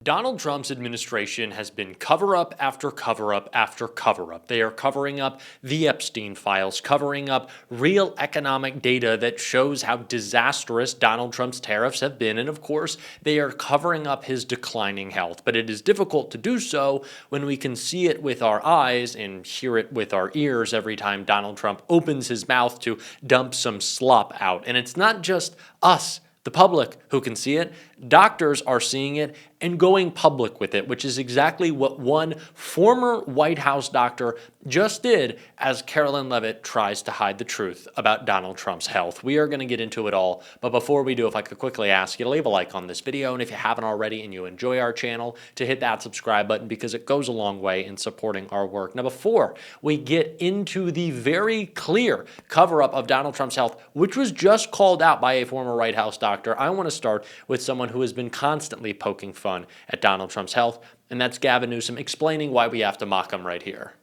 Donald Trump's administration has been cover-up after cover-up after cover-up. They are covering up the Epstein files, covering up real economic data that shows how disastrous Donald Trump's tariffs have been, and of course, they are covering up his declining health. But it is difficult to do so when we can see it with our eyes and hear it with our ears every time Donald Trump opens his mouth to dump some slop out. And it's not just us, the public, who can see it. Doctors are seeing it and going public with it, which is exactly what one former White House doctor just did as Carolyn Leavitt tries to hide the truth about Donald Trump's health. We are going to get into it all, but before we do, if I could quickly ask you to leave a like on this video, and if you haven't already and you enjoy our channel, to hit that subscribe button because it goes a long way in supporting our work. Now, before we get into the very clear cover-up of Donald Trump's health, which was just called out by a former White House doctor, I want to start with someone who has been constantly poking fun at Donald Trump's health, and that's Gavin Newsom, explaining why we have to mock him right here.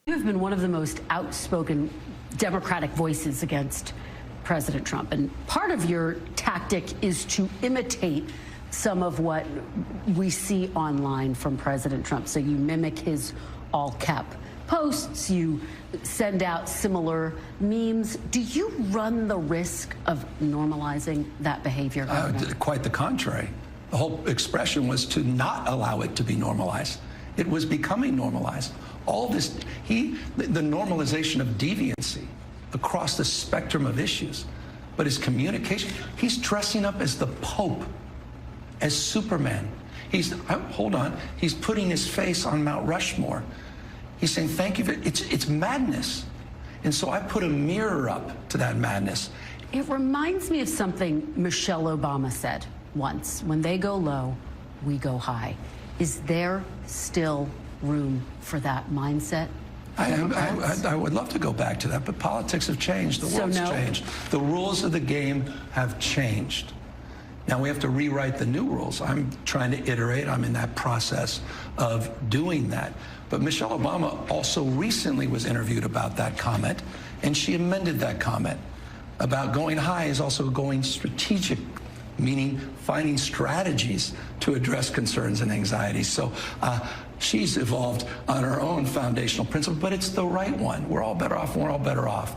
You have been one of the most outspoken Democratic voices against President Trump, and part of your tactic is to imitate some of what we see online from President Trump. So you mimic his all-cap posts, you send out similar memes. Do you run the risk of normalizing that behavior? Quite the contrary. The whole expression was to not allow it to be normalized. It was becoming normalized. All this, the normalization of deviancy across the spectrum of issues. But his communication, he's dressing up as the Pope, as Superman. Hold on, he's putting his face on Mount Rushmore. He's saying, thank you. It's madness. And so I put a mirror up to that madness. It reminds me of something Michelle Obama said once: when they go low, we go high. Is there still room for that mindset? I would love to go back to that, but politics have changed. The world's changed. The rules of the game have changed. Now we have to rewrite the new rules. I'm trying to iterate. I'm in that process of doing that. But Michelle Obama also recently was interviewed about that comment, and she amended that comment about going high is also going strategic, meaning finding strategies to address concerns and anxieties. So she's evolved on her own foundational principle, but it's the right one. We're all better off, and we're all better off.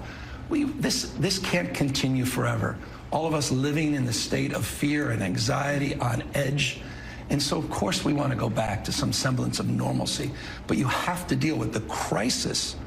This can't continue forever. All of us living in the state of fear and anxiety, on edge. And so, of course, we want to go back to some semblance of normalcy. But you have to deal with the crisis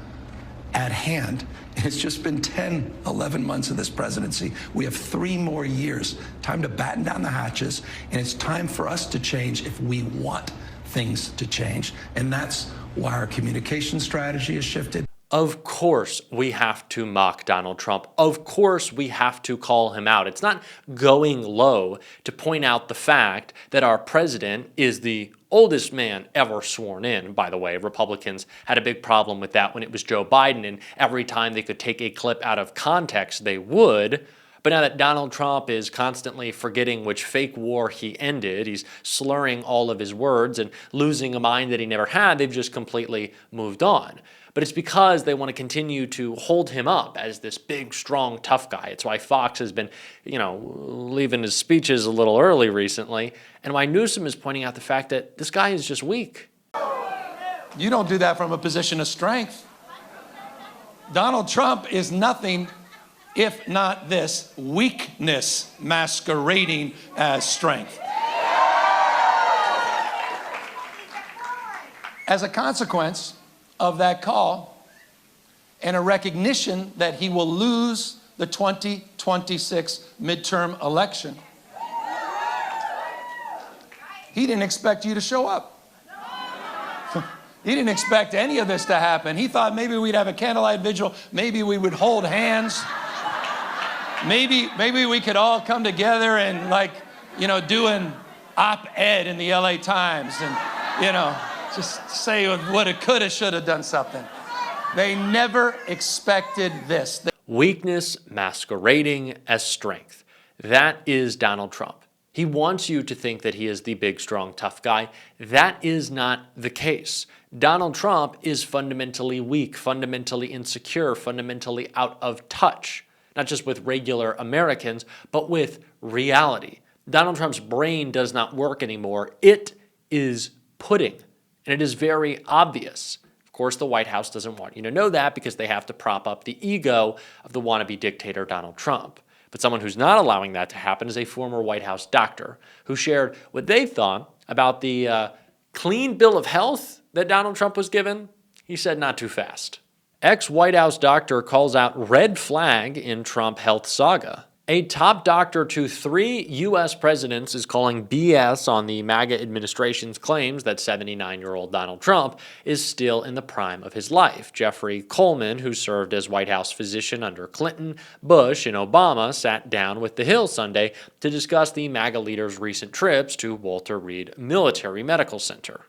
at hand. It's just been 10, 11 months of this presidency. We have 3 more years. Time to batten down the hatches. And it's time for us to change if we want things to change. And that's why our communication strategy has shifted. Of course, we have to mock Donald Trump. Of course, we have to call him out. It's not going low to point out the fact that our president is the oldest man ever sworn in. By the way, Republicans had a big problem with that when it was Joe Biden, and every time they could take a clip out of context, they would. But now that Donald Trump is constantly forgetting which fake war he ended, he's slurring all of his words and losing a mind that he never had, they've just completely moved on. But it's because they want to continue to hold him up as this big, strong, tough guy. It's why Fox has been, leaving his speeches a little early recently, and why Newsom is pointing out the fact that this guy is just weak. You don't do that from a position of strength. Donald Trump is nothing if not this: weakness masquerading as strength. As a consequence of that call and a recognition that he will lose the 2026 midterm election, he didn't expect you to show up. He didn't expect any of this to happen. He thought maybe we'd have a candlelight vigil, maybe we would hold hands, maybe we could all come together and do an op-ed in the LA Times and, just say woulda, coulda, shoulda done something. They never expected this. Weakness masquerading as strength. That is Donald Trump. He wants you to think that he is the big, strong, tough guy. That is not the case. Donald Trump is fundamentally weak, fundamentally insecure, fundamentally out of touch, not just with regular Americans, but with reality. Donald Trump's brain does not work anymore. It is pudding, and it is very obvious. Of course, the White House doesn't want you to know that because they have to prop up the ego of the wannabe dictator Donald Trump. But someone who's not allowing that to happen is a former White House doctor who shared what they thought about the clean bill of health that Donald Trump was given. He said not too fast. Ex-White House doctor calls out red flag in Trump health saga. A top doctor to 3 U.S. presidents is calling BS on the MAGA administration's claims that 79-year-old Donald Trump is still in the prime of his life. Jeffrey Coleman, who served as White House physician under Clinton, Bush, and Obama, sat down with The Hill Sunday to discuss the MAGA leader's recent trips to Walter Reed Military Medical Center.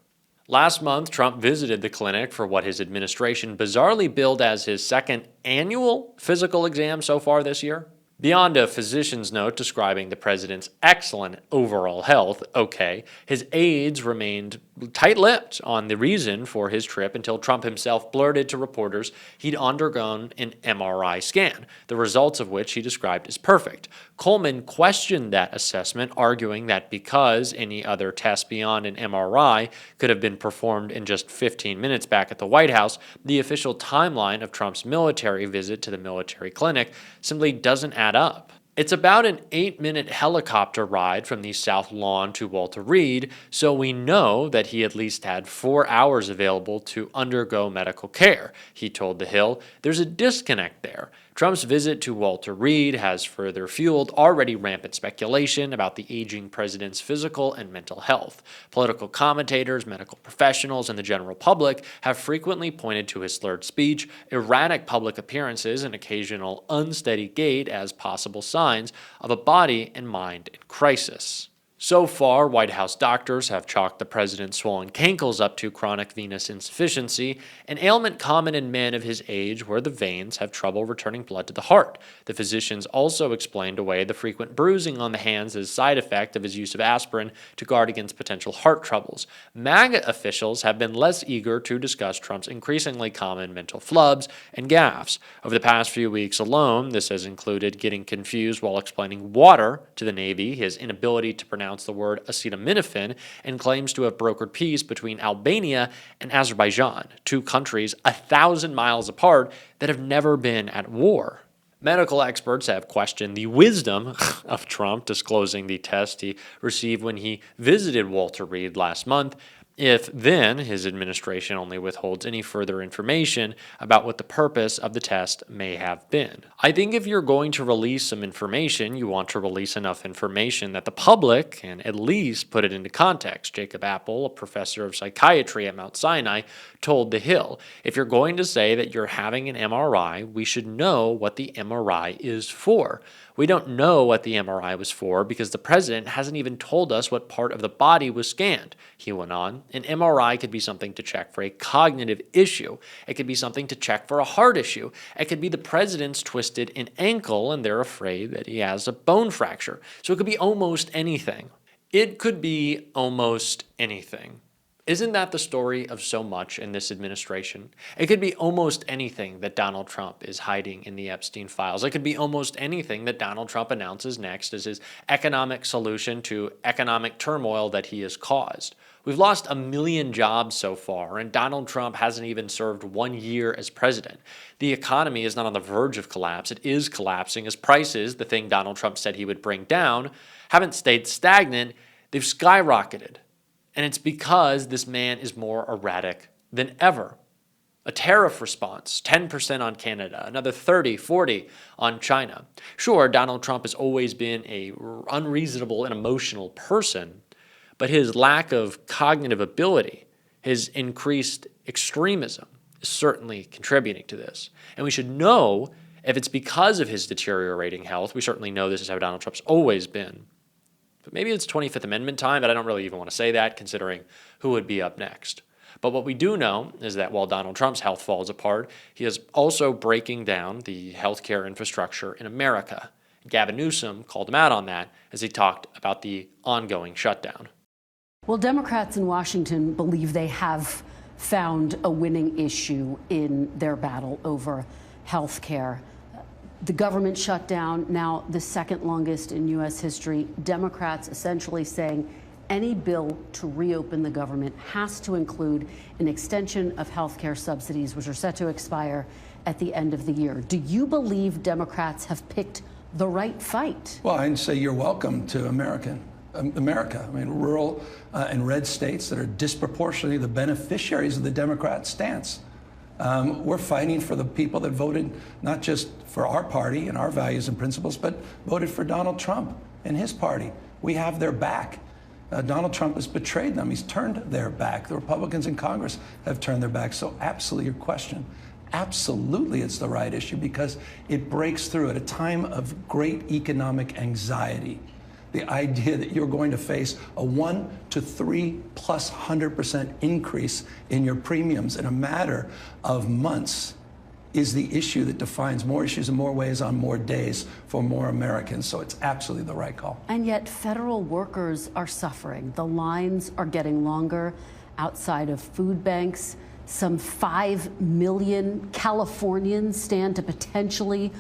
Last month, Trump visited the clinic for what his administration bizarrely billed as his second annual physical exam so far this year. Beyond a physician's note describing the president's excellent overall health, his aides remained tight-lipped on the reason for his trip until Trump himself blurted to reporters he'd undergone an MRI scan, the results of which he described as perfect. Coleman questioned that assessment, arguing that because any other test beyond an MRI could have been performed in just 15 minutes back at the White House, the official timeline of Trump's military visit to the military clinic simply doesn't add up. It's about an 8-minute helicopter ride from the South Lawn to Walter Reed, so we know that he at least had 4 hours available to undergo medical care. He told The Hill, "There's a disconnect there. Trump's visit to Walter Reed has further fueled already rampant speculation about the aging president's physical and mental health. Political commentators, medical professionals, and the general public have frequently pointed to his slurred speech, erratic public appearances, and occasional unsteady gait as possible signs of a body and mind in crisis." So far, White House doctors have chalked the president's swollen cankles up to chronic venous insufficiency, an ailment common in men of his age where the veins have trouble returning blood to the heart. The physicians also explained away the frequent bruising on the hands as a side effect of his use of aspirin to guard against potential heart troubles. MAGA officials have been less eager to discuss Trump's increasingly common mental flubs and gaffes. Over the past few weeks alone, this has included getting confused while explaining water to the Navy, his inability to pronounce the word acetaminophen, and claims to have brokered peace between Albania and Azerbaijan, 2 countries 1,000 miles apart that have never been at war. Medical experts have questioned the wisdom of Trump disclosing the test he received when he visited Walter Reed last month, if then his administration only withholds any further information about what the purpose of the test may have been. I think if you're going to release some information, you want to release enough information that the public can at least put it into context. Jacob Appel, a professor of psychiatry at Mount Sinai, told The Hill, "If you're going to say that you're having an MRI, we should know what the MRI is for. We don't know what the MRI was for because the president hasn't even told us what part of the body was scanned," he went on. An MRI could be something to check for a cognitive issue. It could be something to check for a heart issue. It could be the president's twisted an ankle and they're afraid that he has a bone fracture. So it could be almost anything. It could be almost anything. Isn't that the story of so much in this administration? It could be almost anything that Donald Trump is hiding in the Epstein files. It could be almost anything that Donald Trump announces next as his economic solution to economic turmoil that he has caused. We've lost 1 million jobs so far, and Donald Trump hasn't even served 1 year as president. The economy is not on the verge of collapse. It is collapsing as prices, the thing Donald Trump said he would bring down, haven't stayed stagnant. They've skyrocketed. And it's because this man is more erratic than ever. A tariff response, 10% on Canada, another 30, 40 on China. Sure, Donald Trump has always been an unreasonable and emotional person, but his lack of cognitive ability, his increased extremism is certainly contributing to this. And we should know if it's because of his deteriorating health. We certainly know this is how Donald Trump's always been. But maybe it's 25th Amendment time, but I don't really even want to say that considering who would be up next. But what we do know is that while Donald Trump's health falls apart, he is also breaking down the healthcare infrastructure in America. Gavin Newsom called him out on that as he talked about the ongoing shutdown. Well, Democrats in Washington believe they have found a winning issue in their battle over health care. The government shutdown, now the second longest in U.S. history. Democrats essentially saying any bill to reopen the government has to include an extension of health care subsidies, which are set to expire at the end of the year. Do you believe Democrats have picked the right fight? Well, I'd say you're welcome to America. I mean, rural and red states that are disproportionately the beneficiaries of the Democrat stance. We're fighting for the people that voted not just for our party and our values and principles, but voted for Donald Trump and his party. We have their back. Donald Trump has betrayed them. He's turned their back. The Republicans in Congress have turned their back. So absolutely your question. Absolutely, it's the right issue because it breaks through at a time of great economic anxiety. The idea that you're going to face a 1 to 3+100% increase in your premiums in a matter of months is the issue that defines more issues in more ways on more days for more Americans. So it's absolutely the right call. And yet federal workers are suffering. The lines are getting longer outside of food banks. Some 5 million Californians stand to potentially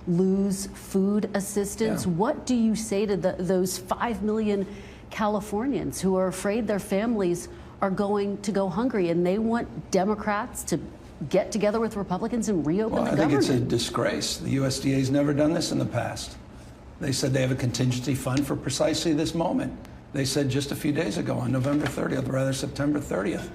lose food assistance. Yeah. What do you say to those 5 million Californians who are afraid their families are going to go hungry and they want Democrats to get together with Republicans and reopen the government? I think it's a disgrace. The USDA's never done this in the past. They said they have a contingency fund for precisely this moment. They said just a few days ago on November 30th, or rather September 30th,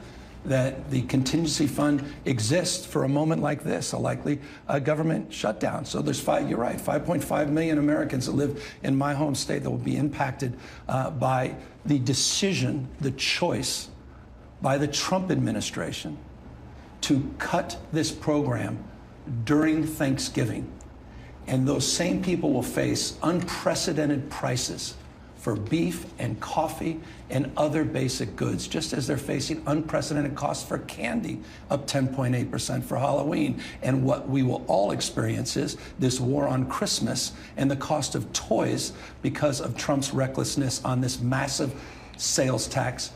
that the contingency fund exists for a moment like this, a likely government shutdown. So there's you're right, 5.5 million Americans that live in my home state that will be impacted by the decision, the choice by the Trump administration to cut this program during Thanksgiving. And those same people will face unprecedented prices for beef and coffee and other basic goods, just as they're facing unprecedented costs for candy, up 10.8% for Halloween. And what we will all experience is this war on Christmas and the cost of toys because of Trump's recklessness on this massive sales tax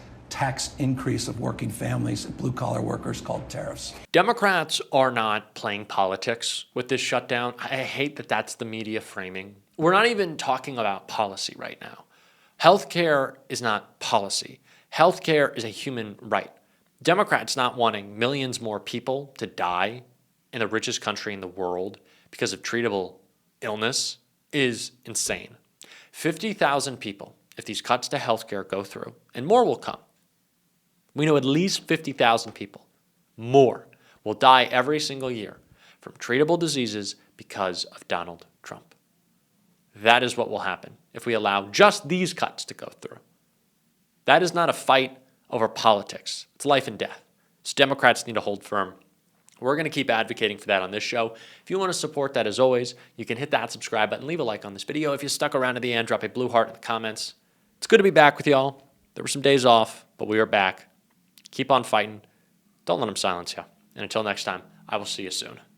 increase of working families and blue-collar workers called tariffs. Democrats are not playing politics with this shutdown. I hate that that's the media framing. We're not even talking about policy right now. Healthcare is not policy. Healthcare is a human right. Democrats not wanting millions more people to die in the richest country in the world because of treatable illness is insane. 50,000 people, if these cuts to healthcare go through, and more will come. We know at least 50,000 people, more, will die every single year from treatable diseases because of Donald Trump. That is what will happen if we allow just these cuts to go through. That is not a fight over politics. It's life and death. So Democrats need to hold firm. We're going to keep advocating for that on this show. If you want to support that, as always, you can hit that subscribe button, leave a like on this video. If you stuck around to the end, drop a blue heart in the comments. It's good to be back with y'all. There were some days off, but we are back. Keep on fighting. Don't let them silence you. And until next time, I will see you soon.